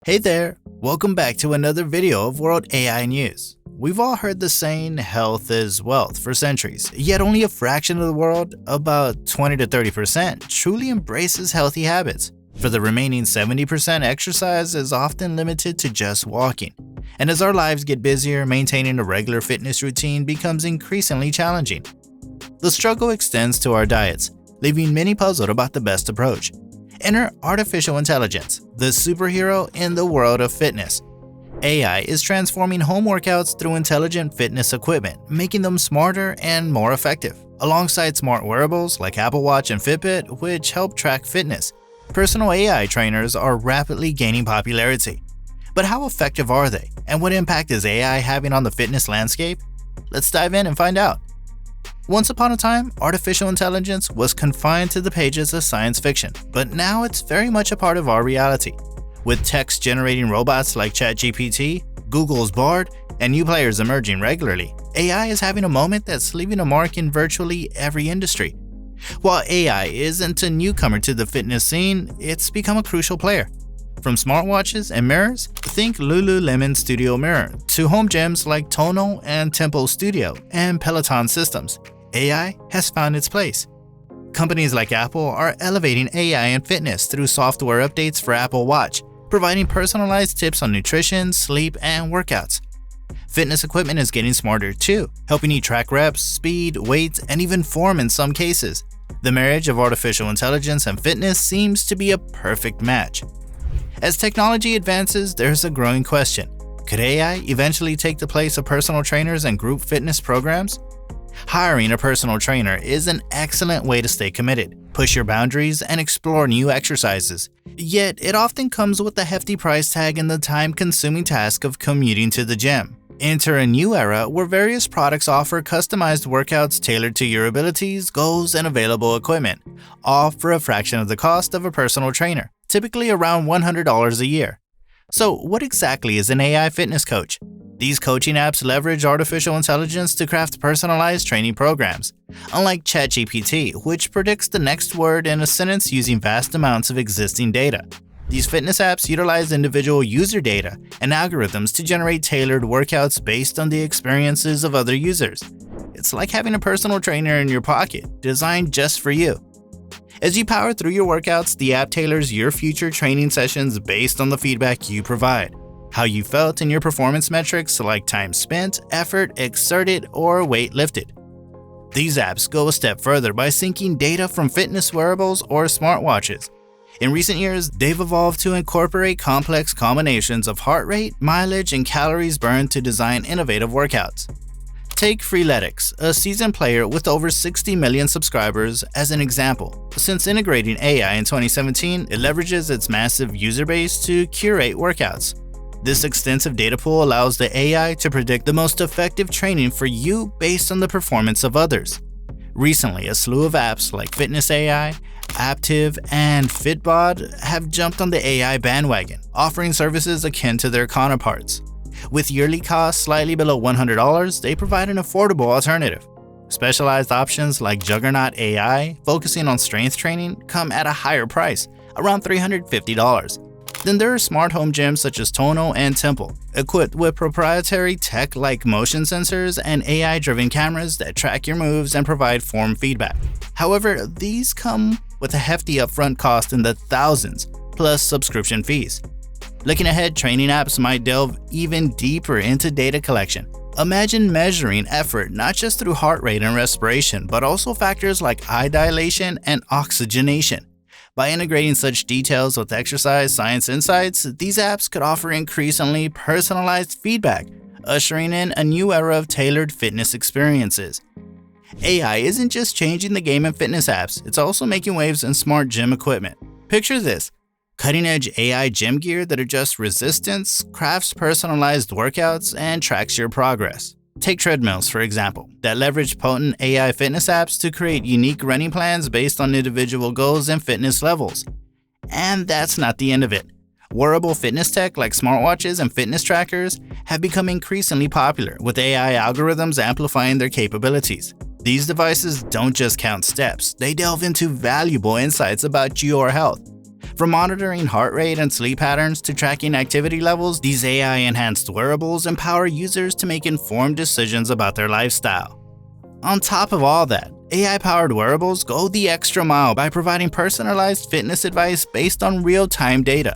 Hey there, welcome back to another video of World AI News. We've all heard the saying, health is wealth, for centuries, yet only a fraction of the world, about 20 to 30%, truly embraces healthy habits. For the remaining 70%, exercise is often limited to just walking. And as our lives get busier, maintaining a regular fitness routine becomes increasingly challenging. The struggle extends to our diets, leaving many puzzled about the best approach. Enter artificial intelligence, the superhero in the world of fitness. AI is transforming home workouts through intelligent fitness equipment, making them smarter and more effective. Alongside smart wearables like Apple Watch and Fitbit, which help track fitness, personal AI trainers are rapidly gaining popularity. But how effective are they, and what impact is AI having on the fitness landscape? Let's dive in and find out. Once upon a time, artificial intelligence was confined to the pages of science fiction, but now it's very much a part of our reality. With text-generating robots like ChatGPT, Google's Bard, and new players emerging regularly, AI is having a moment that's leaving a mark in virtually every industry. While AI isn't a newcomer to the fitness scene, it's become a crucial player. From smartwatches and mirrors, think Lululemon Studio Mirror, to home gyms like Tonal and Temple Studio and Peloton systems, AI has found its place. Companies like Apple are elevating AI in fitness through software updates for Apple Watch, providing personalized tips on nutrition, sleep, and workouts. Fitness equipment is getting smarter too, helping you track reps, speed, weight, and even form in some cases. The marriage of artificial intelligence and fitness seems to be a perfect match. As technology advances, there's a growing question. Could AI eventually take the place of personal trainers and group fitness programs? Hiring a personal trainer is an excellent way to stay committed, push your boundaries, and explore new exercises. Yet, it often comes with a hefty price tag and the time-consuming task of commuting to the gym. Enter a new era where various products offer customized workouts tailored to your abilities, goals, and available equipment, all for a fraction of the cost of a personal trainer, typically around $100 a year. So, what exactly is an AI fitness coach? These coaching apps leverage artificial intelligence to craft personalized training programs. Unlike ChatGPT, which predicts the next word in a sentence using vast amounts of existing data, these fitness apps utilize individual user data and algorithms to generate tailored workouts based on the experiences of other users. It's like having a personal trainer in your pocket, designed just for you. As you power through your workouts, the app tailors your future training sessions based on the feedback you provide, how you felt in your performance metrics like time spent, effort exerted, or weight lifted. These apps go a step further by syncing data from fitness wearables or smartwatches. In recent years, they've evolved to incorporate complex combinations of heart rate, mileage, and calories burned to design innovative workouts. Take Freeletics, a seasoned player with over 60 million subscribers, as an example. Since integrating AI in 2017, it leverages its massive user base to curate workouts. This extensive data pool allows the AI to predict the most effective training for you based on the performance of others. Recently, a slew of apps like Fitness AI, Aptiv, and Fitbod have jumped on the AI bandwagon, offering services akin to their counterparts. With yearly costs slightly below $100, they provide an affordable alternative. Specialized options like Juggernaut AI, focusing on strength training, come at a higher price, around $350. Then there are smart home gyms such as Tonal and Temple, equipped with proprietary tech like motion sensors and AI-driven cameras that track your moves and provide form feedback. However, these come with a hefty upfront cost in the thousands, plus subscription fees. Looking ahead, training apps might delve even deeper into data collection. Imagine measuring effort not just through heart rate and respiration, but also factors like eye dilation and oxygenation. By integrating such details with exercise science insights, these apps could offer increasingly personalized feedback, ushering in a new era of tailored fitness experiences. AI isn't just changing the game in fitness apps, it's also making waves in smart gym equipment. Picture this: cutting-edge AI gym gear that adjusts resistance, crafts personalized workouts, and tracks your progress. Take treadmills, for example, that leverage potent AI fitness apps to create unique running plans based on individual goals and fitness levels. And that's not the end of it. Wearable fitness tech like smartwatches and fitness trackers have become increasingly popular, with AI algorithms amplifying their capabilities. These devices don't just count steps, they delve into valuable insights about your health. From monitoring heart rate and sleep patterns to tracking activity levels, these AI-enhanced wearables empower users to make informed decisions about their lifestyle. On top of all that, AI-powered wearables go the extra mile by providing personalized fitness advice based on real-time data.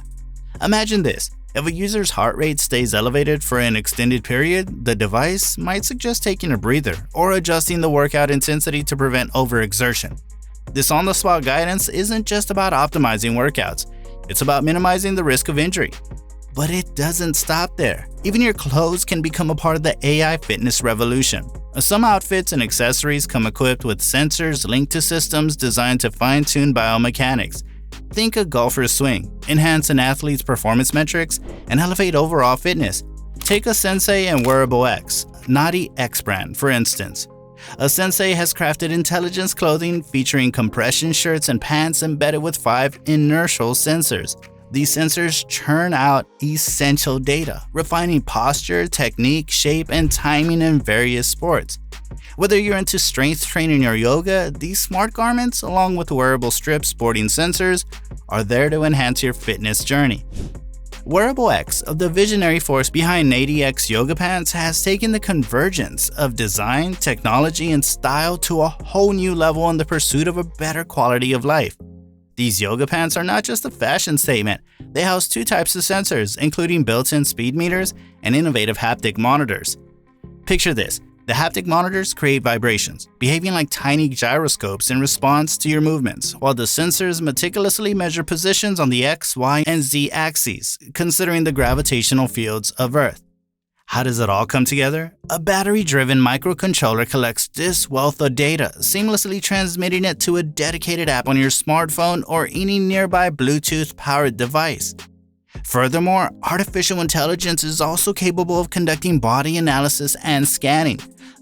Imagine this. If a user's heart rate stays elevated for an extended period, the device might suggest taking a breather or adjusting the workout intensity to prevent overexertion. This on-the-spot guidance isn't just about optimizing workouts, it's about minimizing the risk of injury. But it doesn't stop there. Even your clothes can become a part of the AI fitness revolution. Some outfits and accessories come equipped with sensors linked to systems designed to fine-tune biomechanics. Think a golfer's swing, enhance an athlete's performance metrics, and elevate overall fitness. Take a Sensei and Wearable X, Naughty X brand, for instance. A Sensei has crafted intelligence clothing featuring compression shirts and pants embedded with 5 inertial sensors. These sensors churn out essential data, refining posture, technique, shape, and timing in various sports. Whether you're into strength training or yoga, these smart garments, along with wearable strips sporting sensors, are there to enhance your fitness journey. Wearable X, of the visionary force behind Naughty X yoga pants, has taken the convergence of design, technology, and style to a whole new level in the pursuit of a better quality of life. These yoga pants are not just a fashion statement. They house 2 types of sensors, including built-in speed meters and innovative haptic monitors. Picture this. The haptic monitors create vibrations, behaving like tiny gyroscopes in response to your movements, while the sensors meticulously measure positions on the X, Y, and Z axes, considering the gravitational fields of Earth. How does it all come together? A battery-driven microcontroller collects this wealth of data, seamlessly transmitting it to a dedicated app on your smartphone or any nearby Bluetooth-powered device. Furthermore, artificial intelligence is also capable of conducting body analysis and scanning,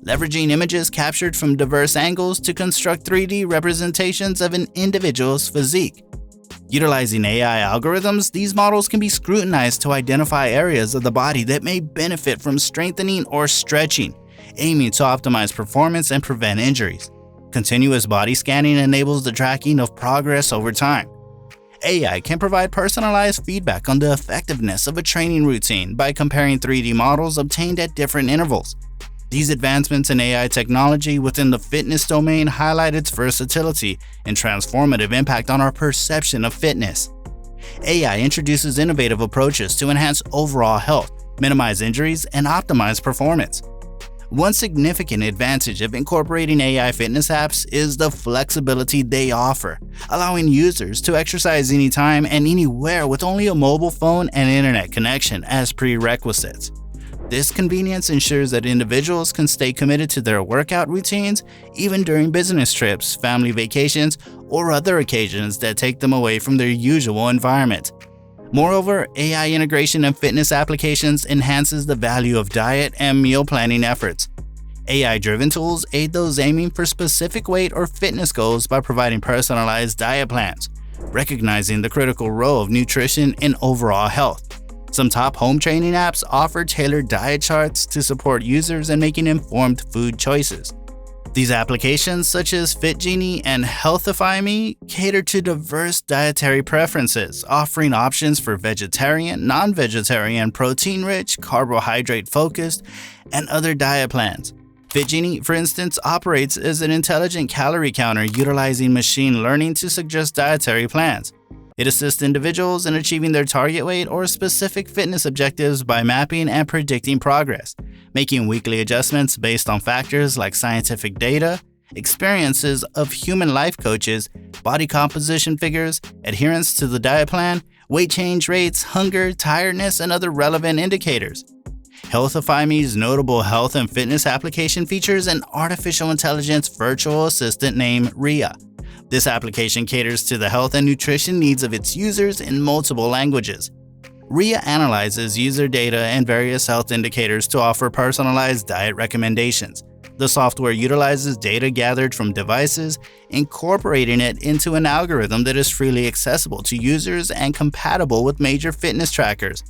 leveraging images captured from diverse angles to construct 3D representations of an individual's physique. Utilizing AI algorithms, these models can be scrutinized to identify areas of the body that may benefit from strengthening or stretching, aiming to optimize performance and prevent injuries. Continuous body scanning enables the tracking of progress over time. AI can provide personalized feedback on the effectiveness of a training routine by comparing 3D models obtained at different intervals. These advancements in AI technology within the fitness domain highlight its versatility and transformative impact on our perception of fitness. AI introduces innovative approaches to enhance overall health, minimize injuries, and optimize performance. One significant advantage of incorporating AI fitness apps is the flexibility they offer, allowing users to exercise anytime and anywhere with only a mobile phone and internet connection as prerequisites. This convenience ensures that individuals can stay committed to their workout routines even during business trips, family vacations, or other occasions that take them away from their usual environment. Moreover, AI integration in fitness applications enhances the value of diet and meal planning efforts. AI-driven tools aid those aiming for specific weight or fitness goals by providing personalized diet plans, recognizing the critical role of nutrition in overall health. Some top home training apps offer tailored diet charts to support users in making informed food choices. These applications, such as FitGenie and Healthify Me, cater to diverse dietary preferences, offering options for vegetarian, non-vegetarian, protein-rich, carbohydrate-focused, and other diet plans. FitGenie, for instance, operates as an intelligent calorie counter utilizing machine learning to suggest dietary plans. It assists individuals in achieving their target weight or specific fitness objectives by mapping and predicting progress, making weekly adjustments based on factors like scientific data, experiences of human life coaches, body composition figures, adherence to the diet plan, weight change rates, hunger, tiredness, and other relevant indicators. Healthify Me's notable health and fitness application features an artificial intelligence virtual assistant named Rhea. This application caters to the health and nutrition needs of its users in multiple languages. Rhea analyzes user data and various health indicators to offer personalized diet recommendations. The software utilizes data gathered from devices, incorporating it into an algorithm that is freely accessible to users and compatible with major fitness trackers.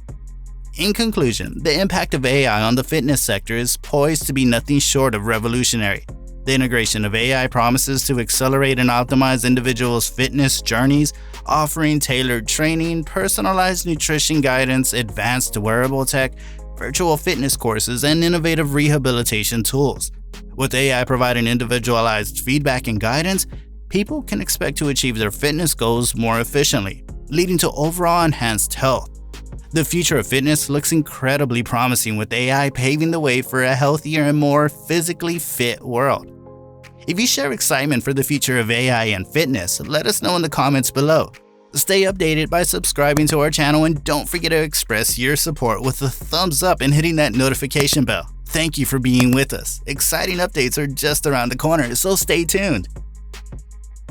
In conclusion, the impact of AI on the fitness sector is poised to be nothing short of revolutionary. The integration of AI promises to accelerate and optimize individuals' fitness journeys, offering tailored training, personalized nutrition guidance, advanced wearable tech, virtual fitness courses, and innovative rehabilitation tools. With AI providing individualized feedback and guidance, people can expect to achieve their fitness goals more efficiently, leading to overall enhanced health. The future of fitness looks incredibly promising, with AI paving the way for a healthier and more physically fit world. If you share excitement for the future of AI and fitness, let us know in the comments below. Stay updated by subscribing to our channel, and don't forget to express your support with a thumbs up and hitting that notification bell. Thank you for being with us. Exciting updates are just around the corner, so stay tuned.